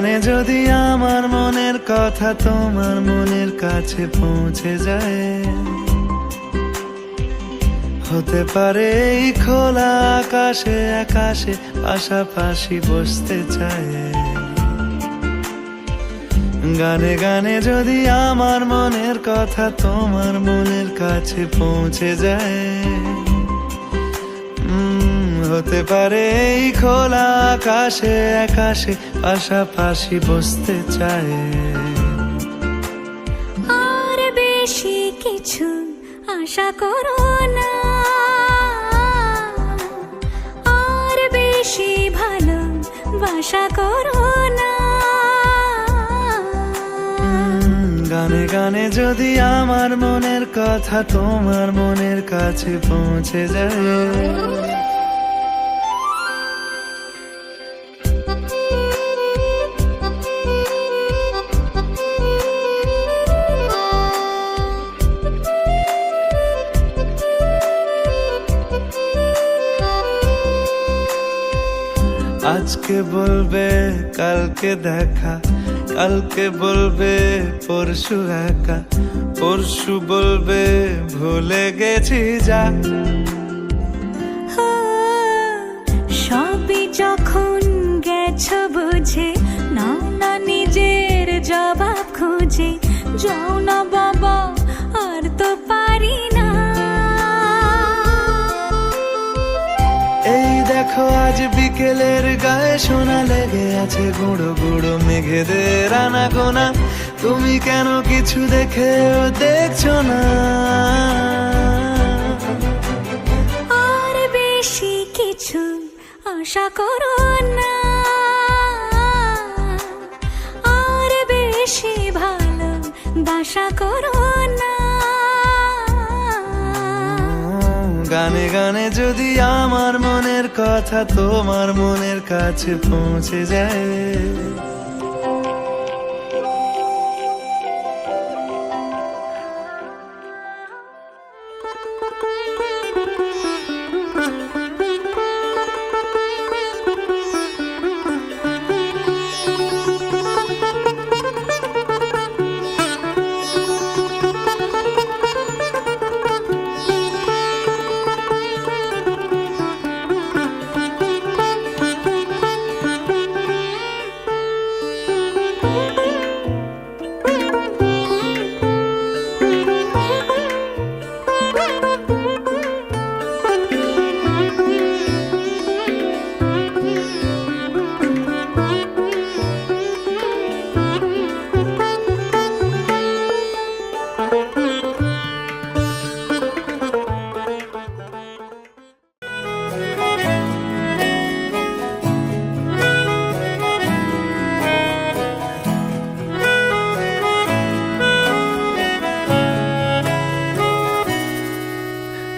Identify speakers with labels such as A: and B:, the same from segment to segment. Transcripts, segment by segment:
A: গানে যদি আমার মনের কথা তোমার মনের কাছে পৌঁছে যায়, হতে পারে এই খোলা আকাশে আকাশে পাশাপাশি বসতে চায়। গানে গানে যদি আমার মনের কথা তোমার মনের কাছে পৌঁছে যায়, হতে পারে এই খোলা আকাশে আকাশে পাশাপাশি বসতে চায়।
B: আর বেশি কিছু আশা করো না, আর বেশি ভালোবাসা করো না।
A: গানে গানে যদি আমার মনের কথা তোমার মনের কাছে পৌঁছে যায়, আজকে বলবে কালকে দেখা, কালকে বলবে পরশু একা, পরশু বলবে ভুলে গেছি যা।
B: সবই যখন গেছো বুঝে, নাও না নিজের জবাব খুঁজে। যাও না বাবা, আর তো পারি না।
A: এই দেখো আজ বিকেলের গায়ে সোনা লেগে আছে গুঁড়ো গুঁড়ো মেঘেদের আনাগোনা। তুমি কেন কিছু দেখেও দেখছো না?
B: আর বেশি কিছু আশা করো না, আর বেশি ভালোবাসা করো না।
A: গানে গানে যদি আমার মনের কথা তোমার মনের কাছে পৌঁছে যায়,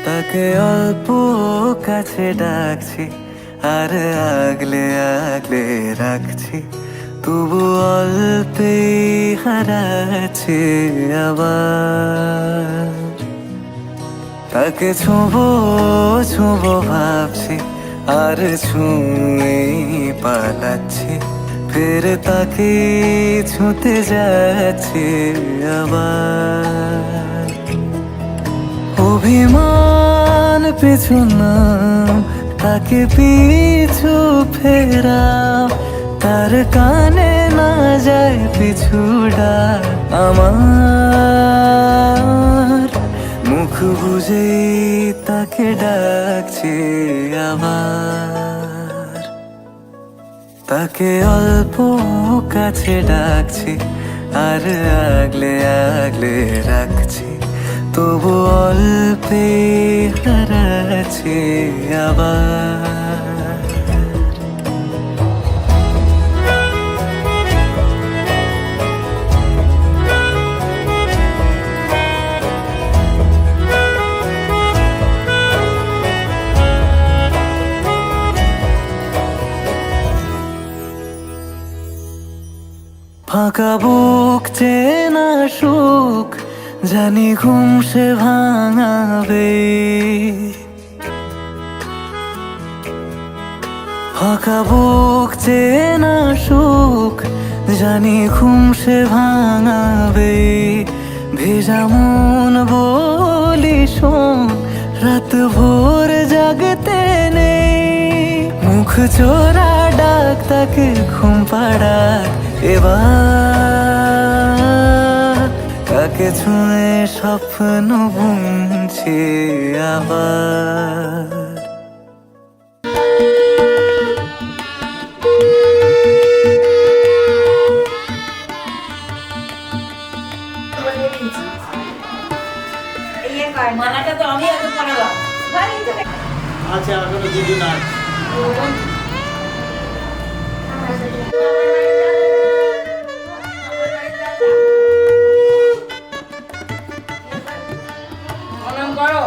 A: তাকে অল্প কাছে ডাকছি আর আগলে আগলে রাখছি, তবু অল্পে হারাচ্ছে আবার। তাকে ছোঁবো ছোঁবো ভাবছি আর ছুঁয়ে পালাচ্ছি, ফের তাকে ছুঁতে যাচ্ছে আবার। অভিমান পিছু না, তাকে পিছু ফেরা, তার কানে না যায় পিছু ডাক আমার। মুখ বুঝে তাকে ডাকছে আবার। তাকে অল্প কাছে ডাকছি আর আগলে আগলে রাখছি, তবু অল্পে হারাচ্ছে আবার। ফাঁকা বুক চেনা সুখ জানি ঘুম সে ভাঙাবে, ফাঁকা বুক চেনা সুখ জানি ঘুম সে ভাঙাবে ভেজা মন, বলি শোন রাত ভোর জাগতে নেই। মুখ চোরা ডাক তাকে ঘুম পাড়ার এবার, কাকে ছুঁয়ে স্বপ্ন বুনছি আবার।
C: মালাটা তো আমি আগে পড়ালাম।
D: আচ্ছা এখনো দুদিন আছে।
C: প্রণাম করো।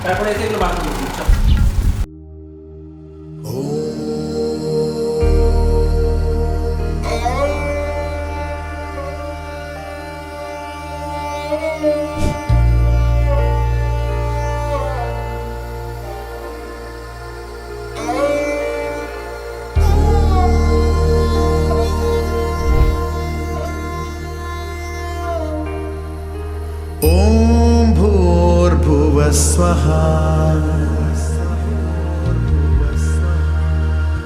D: তারপরে এগুলো বার করে দিচ্ছি।
A: ॐ भूर्भुवस्वः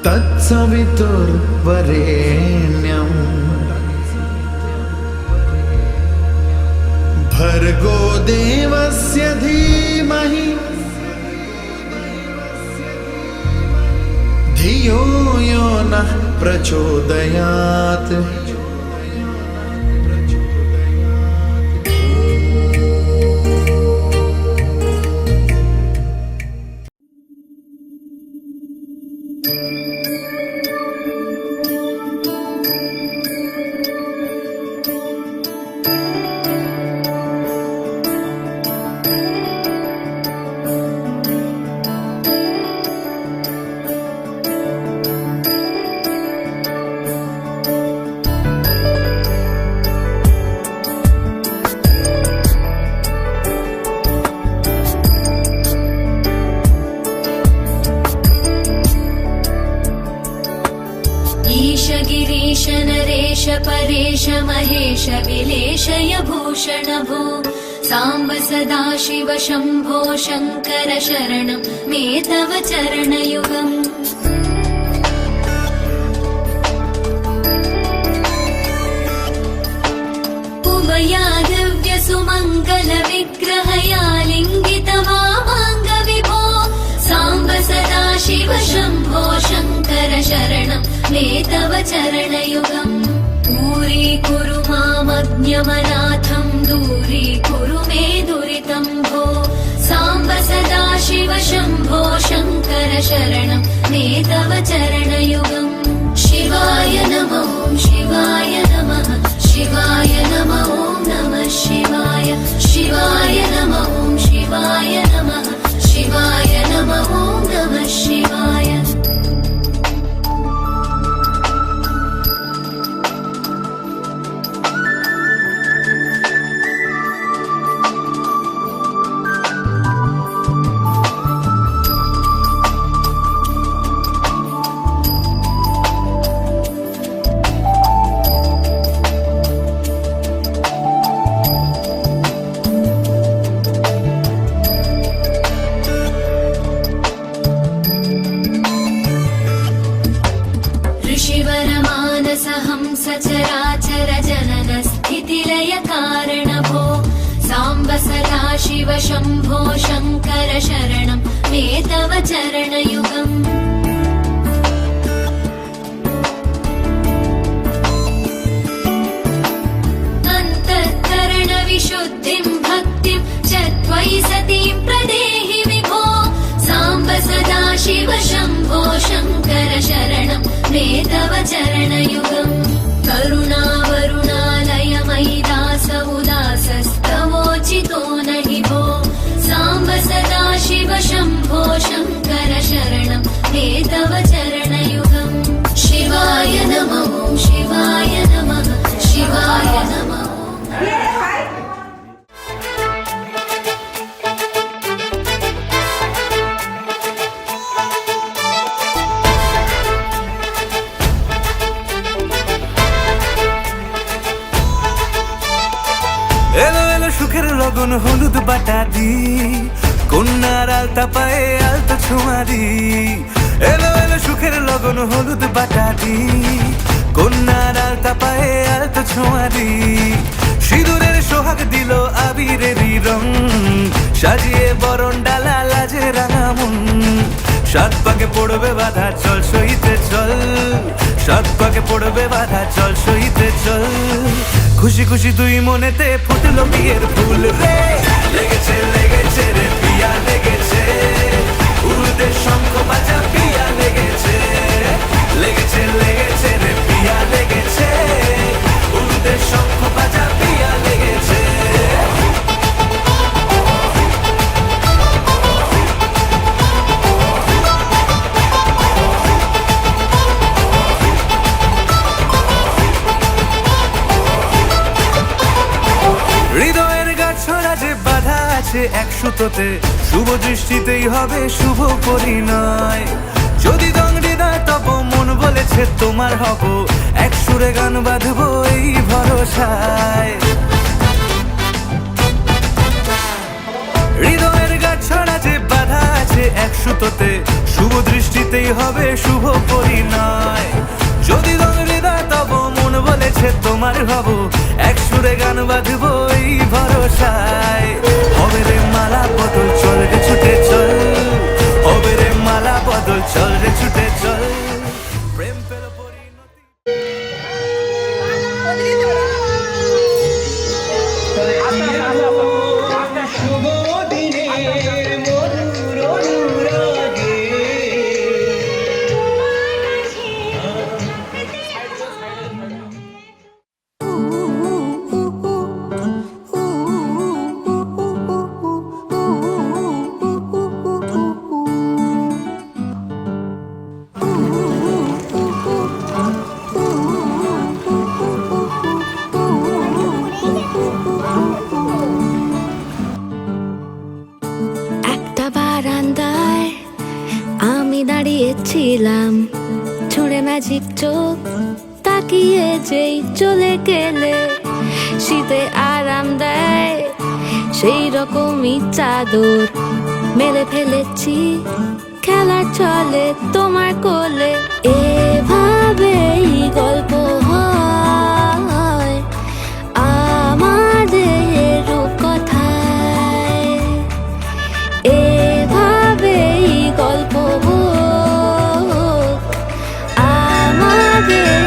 A: तत्सवितुर्वरेण्यं भर्गो देवस्य धीमहि धियो यो नः प्रचोदयात्।
B: गिरीश नरेश परेश महेश विलेशय भूषण भो साम्ब सदा शिव शम्भो शङ्कर शरणं मे तव चरणयुगम्। उमया दिव्य सुमङ्गल विग्रहया लिङ्गित वामाङ्ग विभो साम्ब सदा शिव शम्भो शङ्कर शरणं मे तव चरणयुगम्। दूरीकुरु मामज्ञमनाथं दूरीकुरु मे दुरितं भो साम्ब सदा शिव शम्भो शङ्कर शरणं मे तव चरणयुगम्। शिवाय नमो शिवाय नमः शिवाय नमो नमः शिवाय शिवाय नमो शिवाय नमः शिवाय नमो नमः शिवाय। सचराचर जनन स्थितिलय कारण भो साम्ब सदा शिव शम्भो शङ्कर शरणं मे तव चरणयुगम्। अन्तःकरण विशुद्धिं भक्तिं च त्वयि सतीं प्रदेहि विभो साम्ब सदा शिव शम्भो शङ्कर शरणं मे तव चरणयुगम् करुणावरुणालयमयि दास उदासस्तवोचितो न हि भो साम्ब सदा शिव शम्भो शङ्कर शरणं मे तव चरणयुगम् शिवाय नमः शिवाय नमः शिवाय नमः
A: এলো এলো সুখের লগন হলুদ বাটা দি কন্যার আলতা পায়ে আলতা ছোঁয়া দি এলো এলো সুখের লগন হলুদ বাটা দি কন্যার আলতা পায়ে আলতা ছোঁয়া দি সিঁদুরের সোহাগ দিল আবিরেরই রং সাজিয়ে বরণ ডালা লাজে রাঙা মন সাত পাকে পড়বে বাধা চল সইতে চল সাত পাকে পড়বে বাধা চল সইতে চল খুশি খুশি দুই মনেতে ফুটলো বিয়ের ফুল রে লেগেছে লেগেছে রে পিয়া লেগেছে উরুদের শঙ্খ বাজা পিয়া লেগেছে লেগেছে লেগেছে রে পিয়া লেগেছে উরুদের শঙ্খ বাজা পিয়া লেগেছে হৃদয়ের গাছড়া যে বাধা আছে এক সুতোতে শুভ দৃষ্টিতেই হবে শুভ পরিণয় যদি দংডিদার তব মন বলেছে তোমার হব এক সুরে গান বাঁধবো এই ভরসায় হৃদয়ের গাছড়া যে বাধা আছে এক সুতোতে শুভ দৃষ্টিতেই হবে শুভ পরিণয় যদি দংডিদার তব মন বলেছে তোমার হব এক সুরে গান বাঁধবো এই ভরসায় হবে রে মালা বদল চল রে ছুটে চল হবে রে মালা বদল চল রে ছুটে চল প্রেম পেল পরিণতি
B: একটা বারান্দায় আমি দাঁড়িয়েছিলাম ছুঁড়ে ম্যাজিক চোখ তাকিয়ে যেই চলে গেলে শীতে আরাম দেয় সেই রকমই চাদর মেলে ফেলেছি খেলা চলে তোমার কোলে এভাবেই গল্প হয় আমাদের রূপকথায় এভাবেই গল্প হোক আমাদের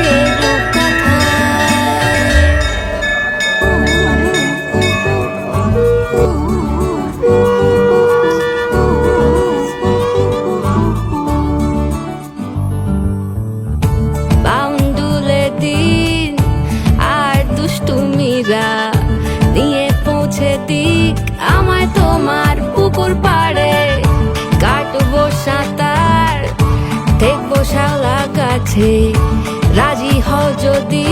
B: বাউন্ডুলে দিন আর দুষ্টুমিরা নিয়ে পৌঁছে দিক আমার তোমার পুকুর পাড়ে কাটবো সাঁতার দেখবো শাওলা গাছে রাজি হও যদি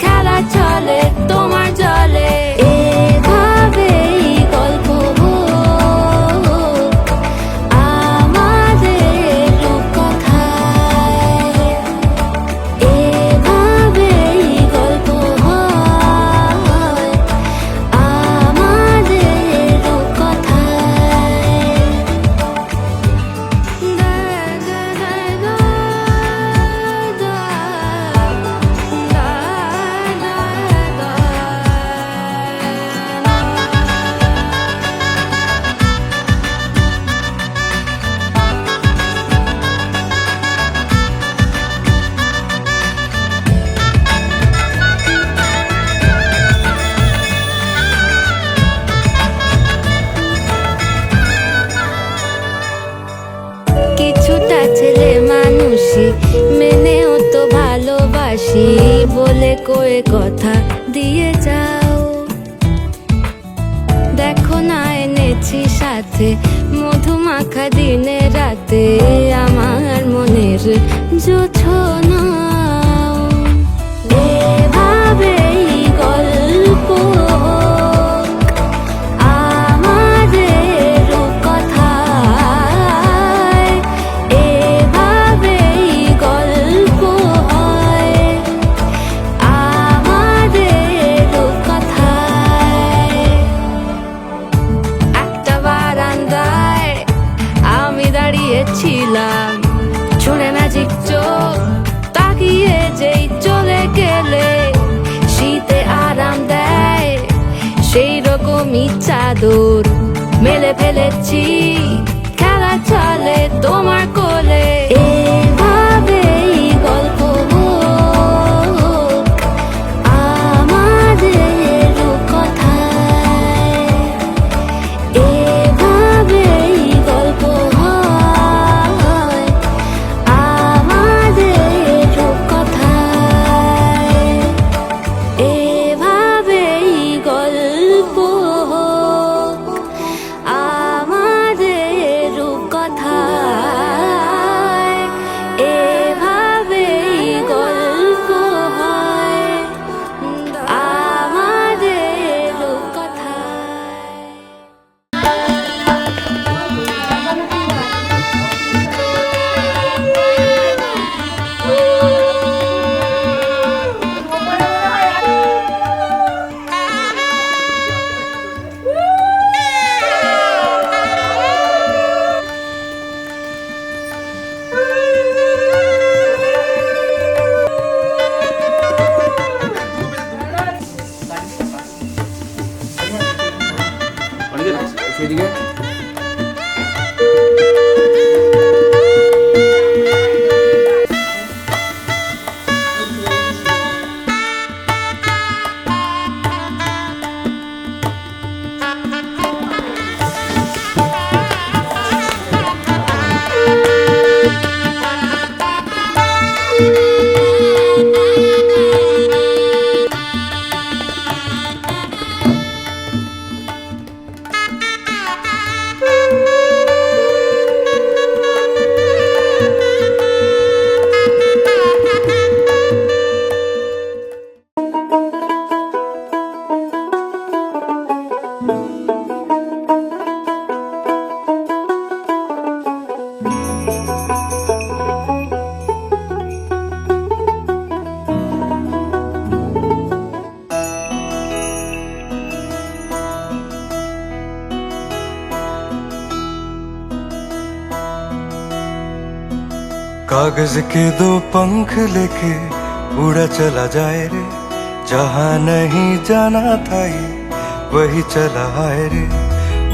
B: খেলা চলে তোমার জলে এভাবেই গল্প হোক আমাদের রূপকথায় এভাবেই গল্প হয় আমাদের রূপকথায়
E: কয়ে কথা দিয়ে যাও। দেখো না এনেছি সাথে মধুমাখা দিনে রাতে আমার মনের জোছনা। এভাবেই গল্প আমাদের কথায়, এভাবেই গল্প হয় আমাদের কথায়। একটা বারান্দায় আমি দাঁড়িয়েছিলাম, ছুঁড়ে ম্যাজিক চোখ তাকিয়ে যেই চলে গেলে শীতে আরাম দেয় সেই রকমই চাদর মেলে ফেলেছি, খেলা চলে তোমার কোলে। এভাবেই গল্প হোক আমাদের কথায়, এভাবেই গল্প হয় আমাদের কথায়, এভাবেই গল্প হোক আমাদের কথায়, এভাবেই গল্প হয় আমাদের কথায়।
D: সেদিকে
A: कागज के दो पंख लेके उड़ा चला जाए रे, जहाँ नहीं जाना था ये वही चला आए रे।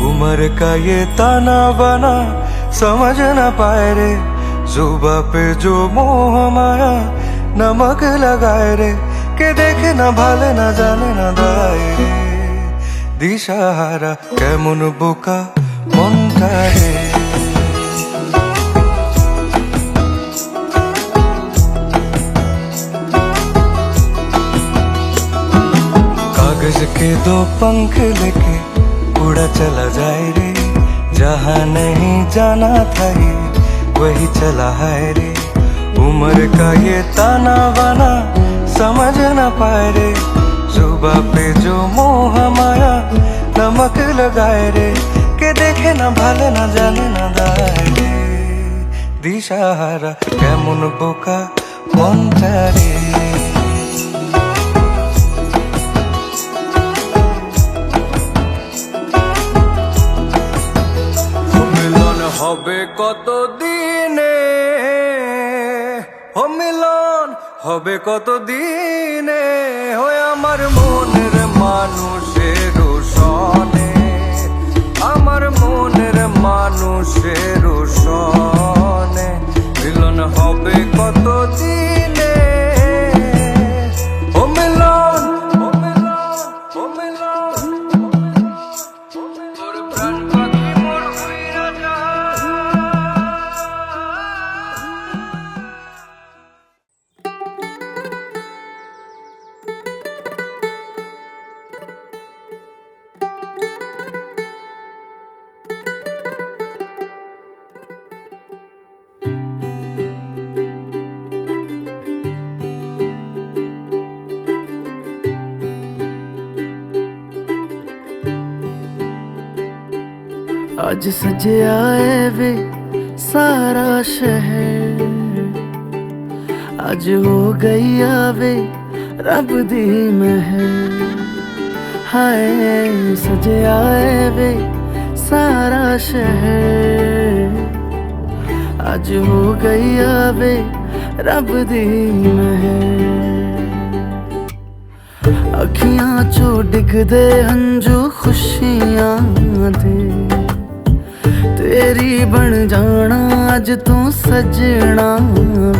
A: उम्र का ये ताना बाना समझ ना पाए रे, जुबा पे जो मोह माया नमक लगाए रे। के देखे ना भाले ना जाने ना दाए रे, दिशाहारा केमन बोका मनटा रे। कागज के दो पंख लेके उड़ा चला जाए रे, जहाँ नहीं जाना था ये वही चला है रे। उम्र का ये ताना बाना समझ ना पाए रे, जुबा पे जो मोह माया नमक लगाए रे। के देखे ना भाले ना जाने ना दाए रे, दिशाहारा केमन बोका मनटा रे। হবে কত দিনে, ও মিলন হবে কত দিনে, হয় আমার মনের মানুষের সনে, আমার মনের মানুষের সনে। মিলন হবে কত দিনে, ও মিলন, ও মিলন, ও মিলন। তোর প্রাণ পাখি মোর উইরা যায়। ਅੱਜ ਸਜਿਆ ਏ ਵੇ ਸਾਰਾ ਸ਼ਹਿਰ, ਅੱਜ ਹੋ ਗਈ ਆਵੇ ਰੱਬ ਦੀ ਮਹਿਰ। ਹਾਏ ਸਜਿਆ ਏ ਵੇ ਸਾਰਾ ਸ਼ਹਿਰ, ਅੱਜ ਹੋ ਗਈ ਆਵੇ ਰੱਬ ਦੀ ਮਹਿਰ। ਅੱਖੀਆਂ ਚੋਂ ਡਿੱਗਦੇ ਹੰਝੂ ਖੁਸ਼ੀਆਂ ਦੇ, ਤੇਰੀ ਬਣ ਜਾਣਾ ਅੱਜ ਤੂੰ ਸਜਣਾ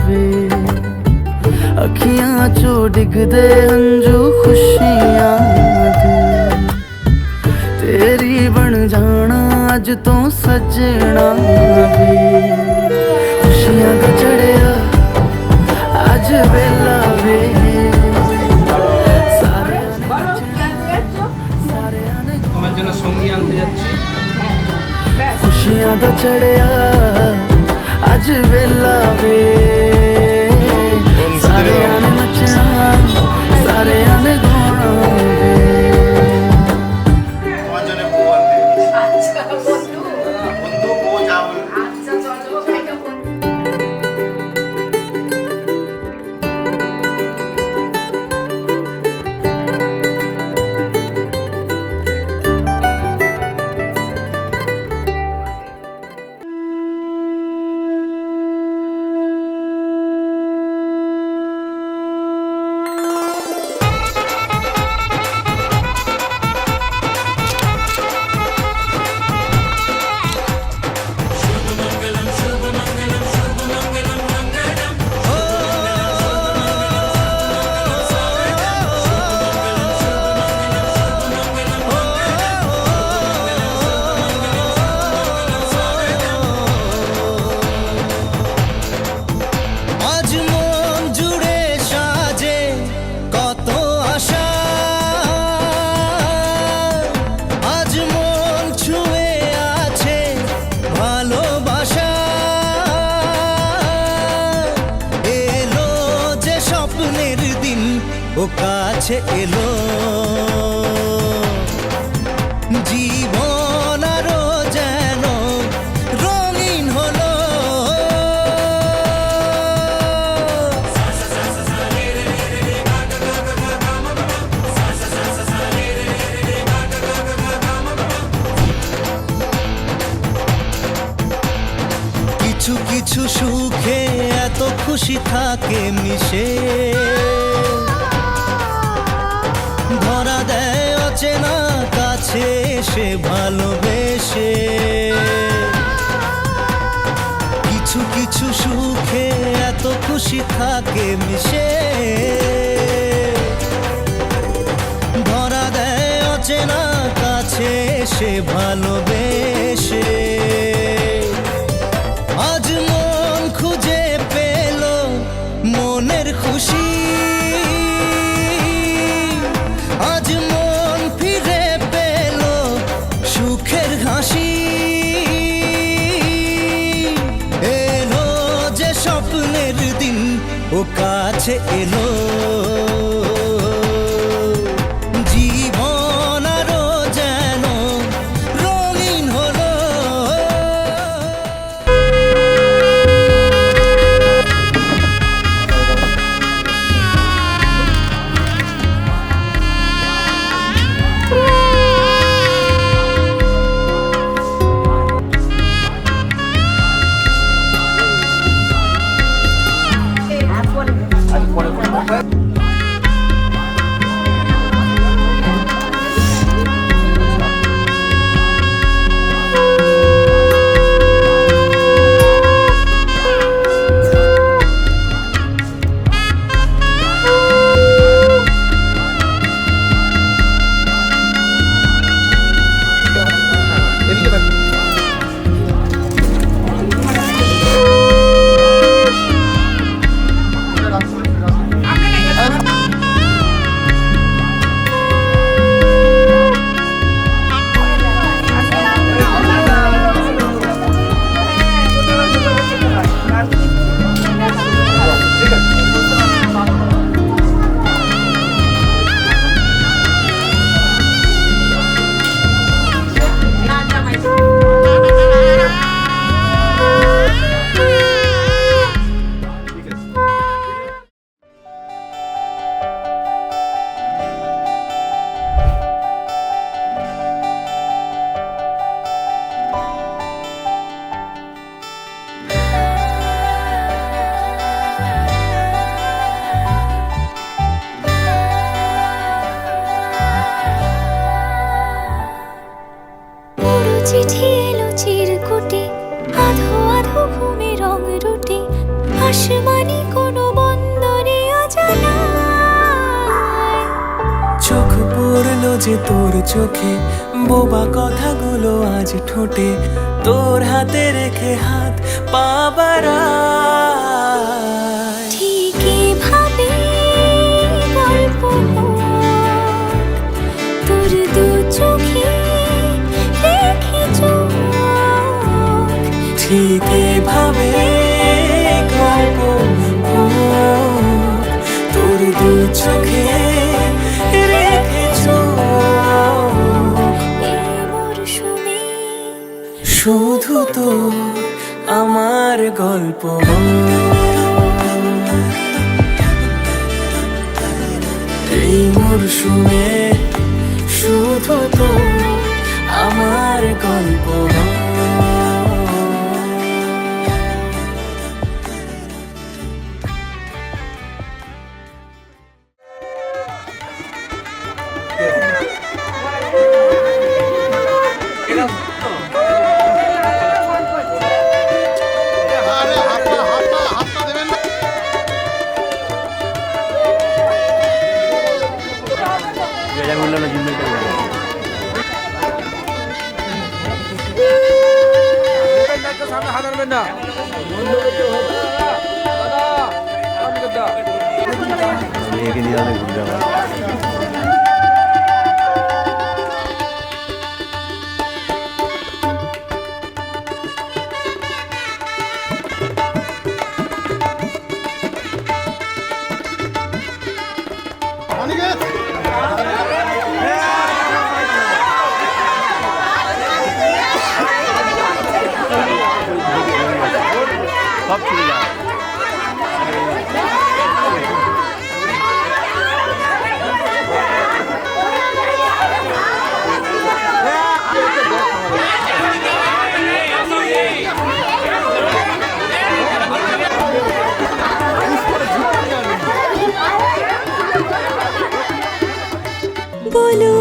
A: ਵੇ। ਅੱਖੀਆਂ ਚੋਂ ਡਿੱਗਦੇ ਹੰਝੂ ਖੁਸ਼ੀਆਂ ਦੇ, ਤੇਰੀ ਬਣ ਜਾਣਾ ਅੱਜ ਤੂੰ ਸਜਣਾ ਵੇ। ਖੁਸ਼ੀਆਂ ਦਾ ਚੜਿਆ ਅੱਜ ਵੇਲਾ ਵੇ,
D: আমার জন্য সঙ্গী আনতে যাচ্ছি।
A: ਖੁਸ਼ੀਆਂ ਦਾ ਚੜਿਆ ਅੱਜ ਵੇਲਾ ਵੇ। ਸਾਰਿਆਂ ਨੇ ਨੱਚਣਾ, ਸਾਰਿਆਂ ਨੇ ਗਾਉਣਾ ਵੇ।
D: আমার জন্য বউ আনতে বন্ধু বউ যা বলবে।
A: ও কাছে এলো জীবন আরো যেন রঙিন হলো। কিছু কিছু সুখে এত খুশি থাকে মিশে, ধরা দেয় অচেনা কাছে সে ভালোবেসে। কিছু কিছু সুখে এত খুশি থাকে মিশে, ধরা দেয় অচেনা কাছে সে ভালোবেসে। আজ মন খুঁজে পেল মনের খুশি, আজ মন ফিরে পেল সুখের হাসি। এলো যে স্বপ্নের দিন ও কাছে এলো, জীবন আরো যেন রঙিন হলো। যে তোর চোখে, বোবা কথাগুলো আজ ঠোঁটে, তোর হাতে রেখে হাত পা বাড়ায়।
E: ঠিকই ভাবে গল্প হোক, তোর দু চোখে রেখে চোখ।
A: ঠিক এভাবে গল্প হোক, তোর দু চোখে রেখে চোখ।
E: এই মরশুমে
A: শুধু তো আমার গল্প, এই মরশুমে শুধু তো আমার গল্প।
E: বলো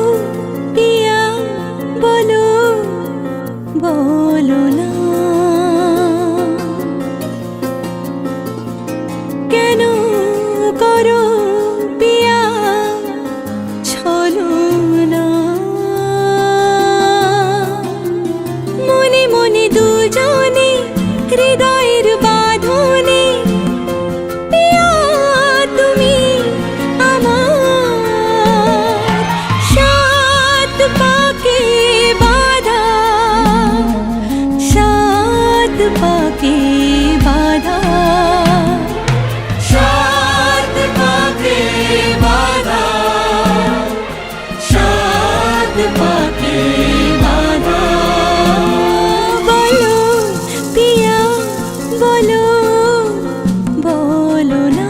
E: পিয়া বলো, বলো না কেন করো পিয়া ছলনা। মনে মনে দুজনে হৃদয়ের বাঁধনে, পিয়া তুমি আমার সাত পাকে বাঁধা, সাত পাকে বাঁধা,
A: সাত পাকে বাঁধা, সাত পাকে বাঁধা।
E: বলো পিয়া বলো, বলো না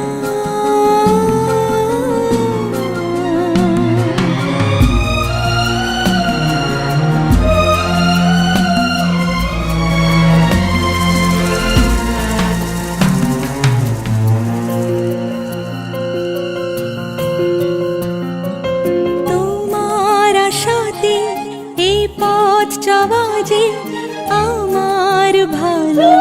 E: তোমার আশাতে এই পথ যাওয়া যে আমার ভালো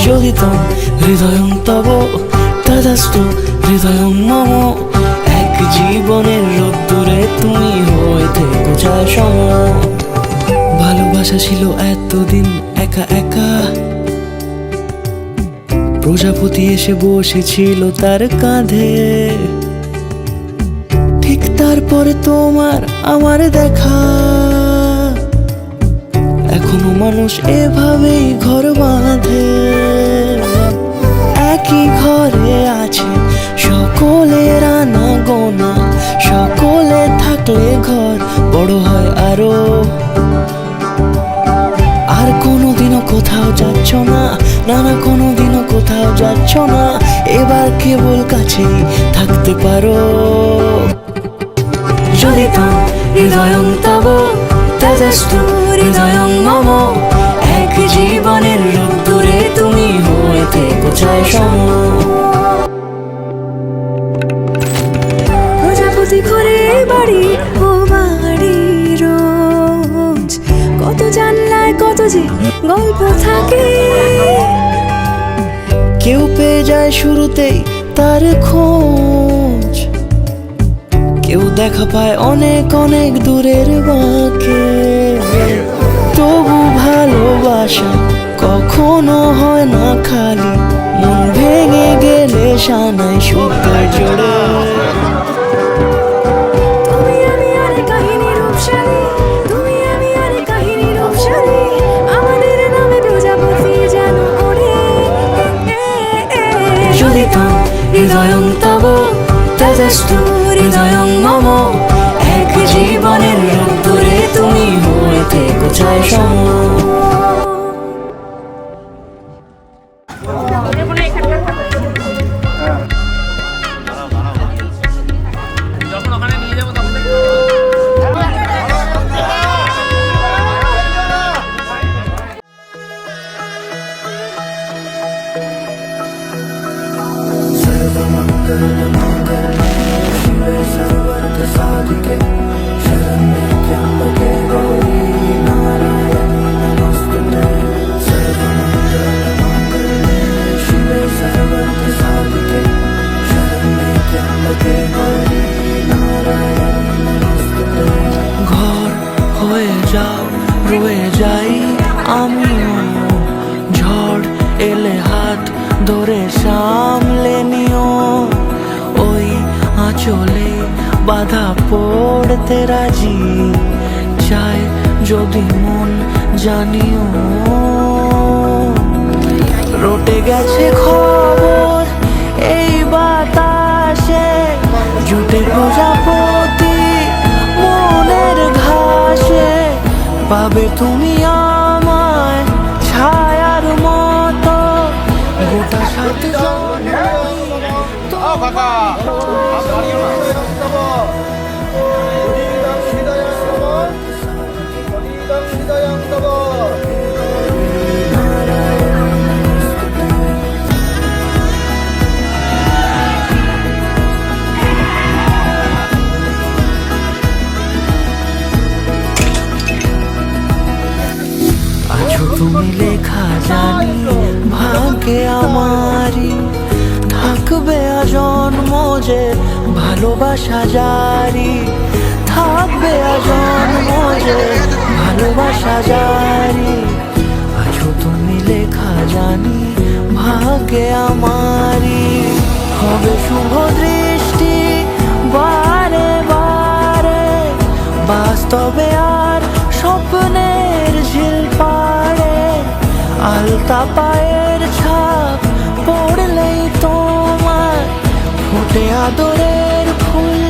A: যোগিতং হৃদয়ং তব তদস্তু হৃদয়ং মম। এক জীবনের রোদ্দুরে তুমি হয়ে থেকো চায় সম। ভালোবাসা ছিল এতদিন একা একা, প্রজাপতি এসে বসেছিল তার কাঁধে। ঠিক তারপরে তোমার আমার দেখা, এখনো মানুষ এভাবেই ঘর বাঁধে। একই ঘরে আছে সকলের আনা গোনা, সকলে থাকলে ঘর বড় হয় আরো। আর কোনোদিনও কোথাও যাচ্ছ না, না না কোনোদিনও কোথাও যাচ্ছ না, এবার কেবল কাছেই থাকতে পারো। যদি তো হৃদয়ং তব তদস্তু হৃদয়ং মম। এক জীবনের রোদ্দুরে তুমি হয়ে থেকো চায় সম।
E: প্রজাপতি করে বাড়ি ও বাড়ি রোজ জানলায় কত যে গল্প থাকে।
F: কেউ পেয়ে যায় শুরুতেই তার খোঁজ, কেউ দেখা পায় অনেক অনেক দূরের বাঁকে। তবু ভালোবাসা কখনো হয় না খালি, মন ভেঙে গেলে সানাই সুতোয় জোড়ে।
E: তুমি আমি আর কাহিনীর রূপসারি, তুমি আমি আর কাহিনীর রূপসারি, আমাদের নামে প্রজাপতি যেন ওড়ে।
F: যদি তাম হৃদয়ং তব তেজস্তু হৃদয়ং মম, এক জীবনের রোদ্দুরে তুমি হয়ে থেকো চাই সম। ঘর হয়ে যাও রয়ে যাই আমিও, ঝড় এলে হাত ধরে সামলে নিও। ওই আঁচলে বাধা পড়তে রাজি, চাই যদি মন জানিও। রটে গেছে খবর এই বাতাসে, জুটে প্রজাপতি মনের ঘাসে। পাবে তুমি আমায় ছায়ার মতো, গোটা সাথে আছো তুমি লেখা জানি ভাগ্যে আমারই, থাকবে আজন্ম যে ভালোবাসা জারি, থাকবে আজন্ম যে ভালোবাসা জারি। আছো তুমি লেখা জানি ভাগ্যে আমারই, হবে শুভ দৃষ্টি বারে বারে, বাস্তবে আর স্বপ্নের ঝিল পাড়ে। আলতা পায়ের ছাপ পড়লেই তোমার ফোটে আদরের ফুল